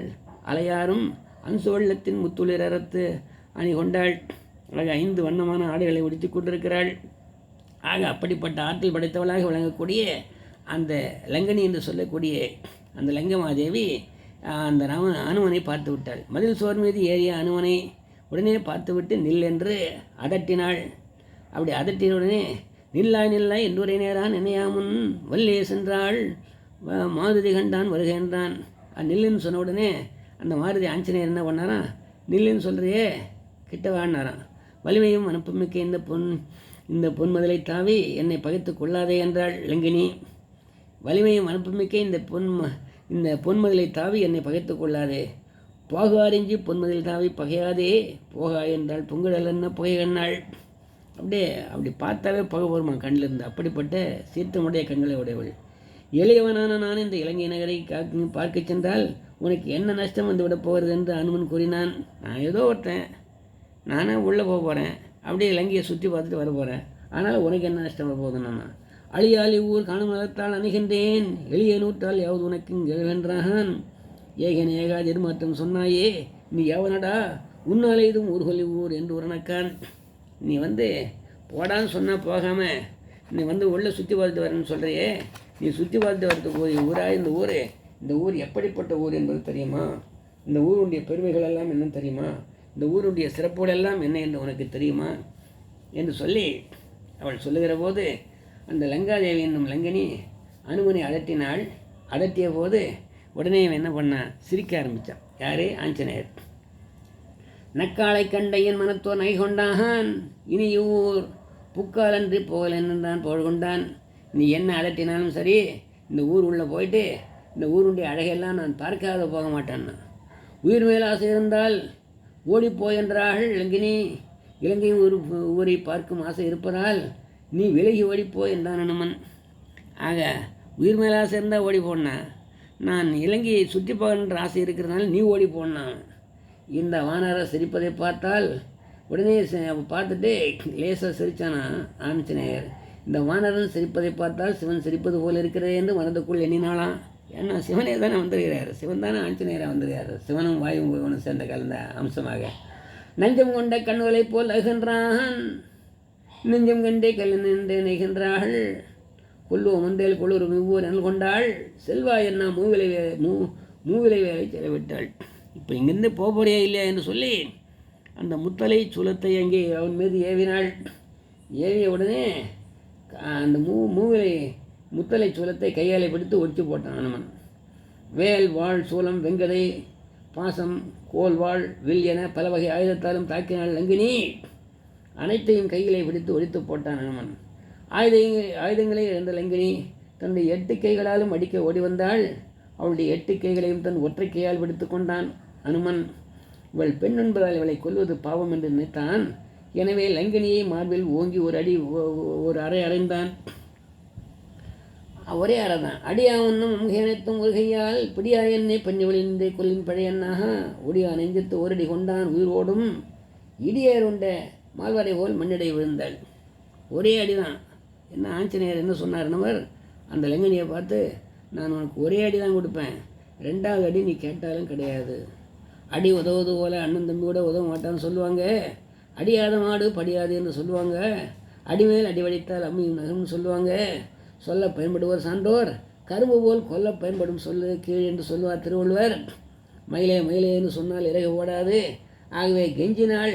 அலையாரும் அம்சோள்ளத்தின் முத்துளிர் அறத்து அணி கொண்டாள். ஆக 5 வண்ணமான ஆடைகளை உடுத்தி கொண்டிருக்கிறாள். ஆக அப்படிப்பட்ட ஆற்றல் படைத்தவளாக விளங்கக்கூடிய அந்த லங்கனி என்று சொல்லக்கூடிய அந்த லங்கமாதேவி அந்த அனுமனை பார்த்து விட்டாள். மதில் சுவர் மீது ஏறிய அனுமனை உடனே பார்த்துவிட்டு நில் என்று அதட்டினாள். அப்படி அதட்டின உடனே நில்லாய் நில்லாய் என்றுரை நேரான் நினையாமுன் வல்லே சென்றாள். மாருதி கண்டான் வருகின்றான். நில்லுன்னு சொன்ன உடனே அந்த மாருதி ஆஞ்சநேயர் என்ன பண்ணாரான், நில்லுன்னு சொல்கிறியே கிட்ட வாடினாரான். வலிமையும் அனுப்புமிக்க இந்த பொன்மதலை தாவி என்னை பகைத்து கொள்ளாதே என்றாள் லங்கினி. வலிமையும் அனுப்புமிக்க இந்த பொன்மதலை தாவி என்னை பகைத்து கொள்ளாதே. போகாரிஞ்சி பொன்மதில் தாவி பகையாதே போகா என்றாள். பொங்கல் என்ன புகை கண்ணாள். அப்படி பார்த்தாவே புகை வருமா கண்ணில் இருந்து. அப்படிப்பட்ட சீற்றமுடைய கண்களை உடையவள். எளியவனான நான் இந்த இலங்கை நகரை பார்க்க சென்றால் உனக்கு என்ன நஷ்டம் வந்து விட போகிறது என்று அனுமன் கூறினான். நான் ஏதோ ஒருத்தன், நானே உள்ளே போக போகிறேன், அப்படியே இலங்கையை சுற்றி பார்த்துட்டு வர போகிறேன். ஆனால் உனக்கு என்ன நஷ்டம் வர போகுதுன்னு நான் அழியாளி ஊர் காணும் நலத்தால் அணுகின்றேன். எளிய நூற்றால் யாவது உனக்கு எழுகின்றான். ஏகன் ஏகாது எருமாற்றம் சொன்னாயே நீ எவனடா உன்னாலே இதுவும் ஊர்கொல்லி ஊர் என்று உரணக்கான். நீ போடான்னு சொன்னால் போகாமல் நீ உள்ளே சுற்றி பார்த்துட்டு வரேன்னு சொல்கிறியே, நீ சுற்றி பார்த்துட்டு வரதுக்கு ஊரா இந்த ஊர் எப்படிப்பட்ட ஊர் என்பது தெரியுமா? இந்த ஊருடைய பெருமைகள் எல்லாம் என்னன்னு தெரியுமா? இந்த ஊருடைய சிறப்புகள் எல்லாம் என்ன என்று உனக்கு தெரியுமா என்று சொல்லி அவள் சொல்லுகிற போது அந்த லங்காதேவி என்னும் லங்கனி அனுமனை அதட்டினாள். அதட்டிய போது உடனே என்ன பண்ணா, சிரிக்க ஆரம்பித்தான். யாரே? ஆஞ்சநேயர். நக்காலை கண்ட என் மனத்தோர் நகை கொண்டான். இனி ஊர் புக்காலன்றி போகல் என்றான் புகழ் கொண்டான். நீ என்ன அதட்டினாலும் சரி, இந்த ஊர் உள்ளே போயிட்டு இந்த ஊருடைய அழகையெல்லாம் நான் பார்க்காத போக மாட்டேன்னா. உயிர் மேல் ஆசை இருந்தால் ஓடிப்போய் என்றாள் லங்கினி. இலங்கை ஊரை பார்க்கும் ஆசை இருப்பதால் நீ விலகி ஓடிப்போ என்றான் அனுமன். ஆக உயிர் மேல் ஆசை இருந்தால் ஓடி போனா, நான் இலங்கையை சுற்றி போகின்ற ஆசை இருக்கிறதுனால நீ ஓடி போனான். இந்த வானர சிரிப்பதை பார்த்தால் உடனே பார்த்துட்டு லேசாக சிரித்தானா ஆஞ்சநேயர். இந்த வானரன் சிரிப்பதை பார்த்தால் சிவன் சிரிப்பது போல் இருக்கிறதே என்று மனதுக்குள் எண்ணினாலாம். ஏன்னா சிவனே தானே வந்திருக்கிறார், சிவன் தானே ஆஞ்சநேயராக வந்திருக்கிறார். சிவனும் வாயும் ஒன்று சேர்ந்த கலந்த அம்சமாக நஞ்சம் கொண்ட கண்ணுகளை போல் அழுகின்றான். நெஞ்சம் கண்டே கல் நின்றே நெய்கின்றாள். கொல்லுவ முந்தேல் கொள்ளூர் மிவ்வூர் நல் கொண்டாள். செல்வா என்ன மூவிலை வேலை செலவிட்டாள். இப்போ இங்கேருந்து போறியா இல்லையா என்று சொல்லி அந்த முத்தலை சூலத்தை அங்கே அவன் மீது ஏவினாள். ஏவிய உடனே அந்த முத்தலை சூலத்தை கையாலை பிடித்து ஒடிச்சு போட்டான் அனுமன். வேல் வாழ் சூலம் வெங்கதை பாசம் கோல் வாழ் வில் என பல வகை ஆயுதத்தாலும் தாக்கினாள் லங்கினி. அனைத்தையும் கைகளை பிடித்து ஒடித்து போட்டான் அனுமன். ஆயுதங்களை இழந்த லங்கினி தன்னுடைய 8 கைகளாலும் அடிக்க ஓடி வந்தாள். அவளுடைய 8 கைகளையும் தன் ஒற்றை கையால் பிடித்து கொண்டான் அனுமன். இவள் பெண் என்பதால் இவளை கொல்வது பாவம் என்று நினைத்தான். எனவே லங்கினியை மார்பில் ஓங்கி ஒரு அறை அறைந்தான். ஒரே அறை தான். அடியாவன்னும் அமுகேனைத்தும் ஒரு கையால் பிடியா என்னை பண்ணி ஒளிந்தே கொல்லின் பழையன்னாக ஒடியா நெஞ்சத்து ஓரடி கொண்டான் உயிரோடும் இடியேர் உண்ட மால்வரை போல் மண்ணிடை விழுந்தாள். ஒரே அடி தான். என்ன ஆஞ்சநேயர் என்ன சொன்னார்னவர் அந்த லங்கனியை பார்த்து, நான் உனக்கு ஒரே அடி தான் கொடுப்பேன், 2வது அடி நீ கேட்டாலும் கிடையாது. அடி உதவுது போல் அண்ணன் தம்பி கூட உதவ மாட்டான்னு சொல்லுவாங்க. அடியாத மாடு படியாது என்று சொல்லுவாங்க. அடிமேல் அடி வடித்தால் அம்மியும் நகம்னு சொல்லுவாங்க. சொல்ல பயன்படுவோர் சான்றோர், கரும்பு போல் கொல்ல பயன்படும் சொல்லு கீழ் என்று சொல்லுவார் திருவள்ளுவர். மயிலே மயிலேன்னு சொன்னால் இறகு ஓடாது. ஆகவே கெஞ்சினால்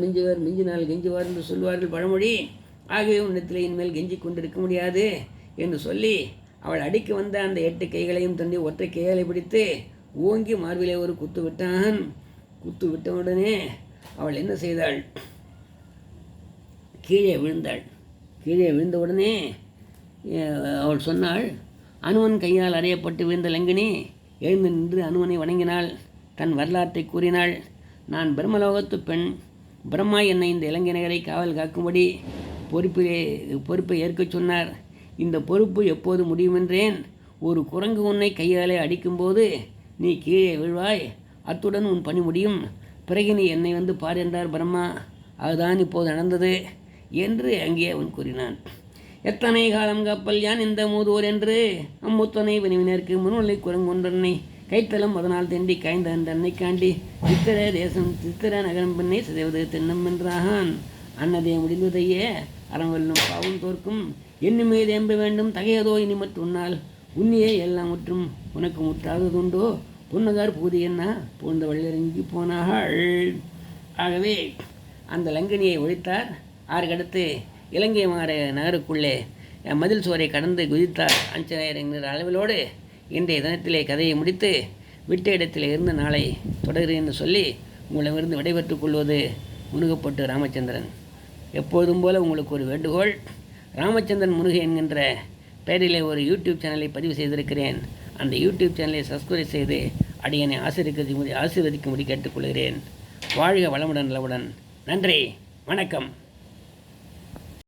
மிஞ்சுவர், மிஞ்சினால் கெஞ்சுவார் என்று சொல்வார்கள் பழமொழி. ஆகவே உன்னிடத்தில் இனிமேல் கெஞ்சி கொண்டிருக்க முடியாது என்று சொல்லி அவள் அடிக்க வந்த அந்த 8 கைகளையும் தண்டி ஒற்றை கையாலை பிடித்து ஓங்கி மார்பிலே ஒரு குத்து விட்டான். குத்து விட்டவுடனே அவள் என்ன செய்தாள்? கீழே விழுந்தாள். கீழே விழுந்தவுடனே அவள் சொன்னாள், அனுமன் கையால் அறையப்பட்டு விழுந்த லங்கினி எழுந்து நின்று அனுமனை வணங்கினாள். தன் வரலாற்றை கூறினாள். நான் பிரம்மலோகத்து பெண். பிரம்மா என்னை இந்த இலங்கை நகரை காவல் காக்கும்படி பொறுப்பை ஏற்கச் சொன்னார். இந்த பொறுப்பு எப்போது முடியுமென்றேன். ஒரு குரங்கு உன்னை கையாலே அடிக்கும்போது நீ கீழே விழ்வாய், அத்துடன் உன் பணி முடியும். பிறகு நீ என்னை வந்து பார் என்றார் பிரம்மா. அதுதான் இப்போது நடந்தது என்று அங்கே அவன் கூறினான். எத்தனை காலம் கப்பல் யான் இந்த மூதோர் என்று அம்முத்தனை வினவினருக்கு முன்னிலை குரங்கொன்றனை கைத்தலம் அதனால் தெண்டி காய்ந்த அந்த அன்னை காண்டி சித்திர தேசம் சித்திர நகரம் பெண்ணை சிதைவது திண்ணம் என்றான். அன்னதே முடிந்ததையே அறவல்லும் பாவும் தோற்கும் என்னுமே தேம்ப வேண்டும் தகையதோ இனி மற்றுன்னால் உன்னியே எல்லாம் முற்றும் உனக்கு முற்றாததுண்டோ புன்னகார் பூதி என்ன பூந்த வழியிறங்கி போனாள். ஆகவே அந்த லங்கினியை ஒழித்தார். அதற்கடுத்து இலங்கை நகருக்குள்ளே மதில் சுவரை கடந்து குதித்தார் ஆஞ்சநேயர் என்கிற அளவிலோடு இன்றைய தினத்திலே கதையை முடித்து விட்ட இடத்திலே இருந்து நாளை தொடர்கிறேன் என்று சொல்லி உங்களிடமிருந்து விடைபெற்றுக் கொள்வது முருகப்பட்டு ராமச்சந்திரன். எப்பொழுதும் போல உங்களுக்கு ஒரு வேண்டுகோள். ராமச்சந்திரன் முருகன் என்கின்ற பெயரிலே ஒரு யூடியூப் சேனலை பதிவு செய்திருக்கிறேன். அந்த யூடியூப் சேனலை சப்ஸ்கிரைப் செய்து அடியனை ஆசீர்வதிக்கும்படி கேட்டுக்கொள்கிறேன். வாழ்க வளமுடன் நலமுடன். நன்றி, வணக்கம்.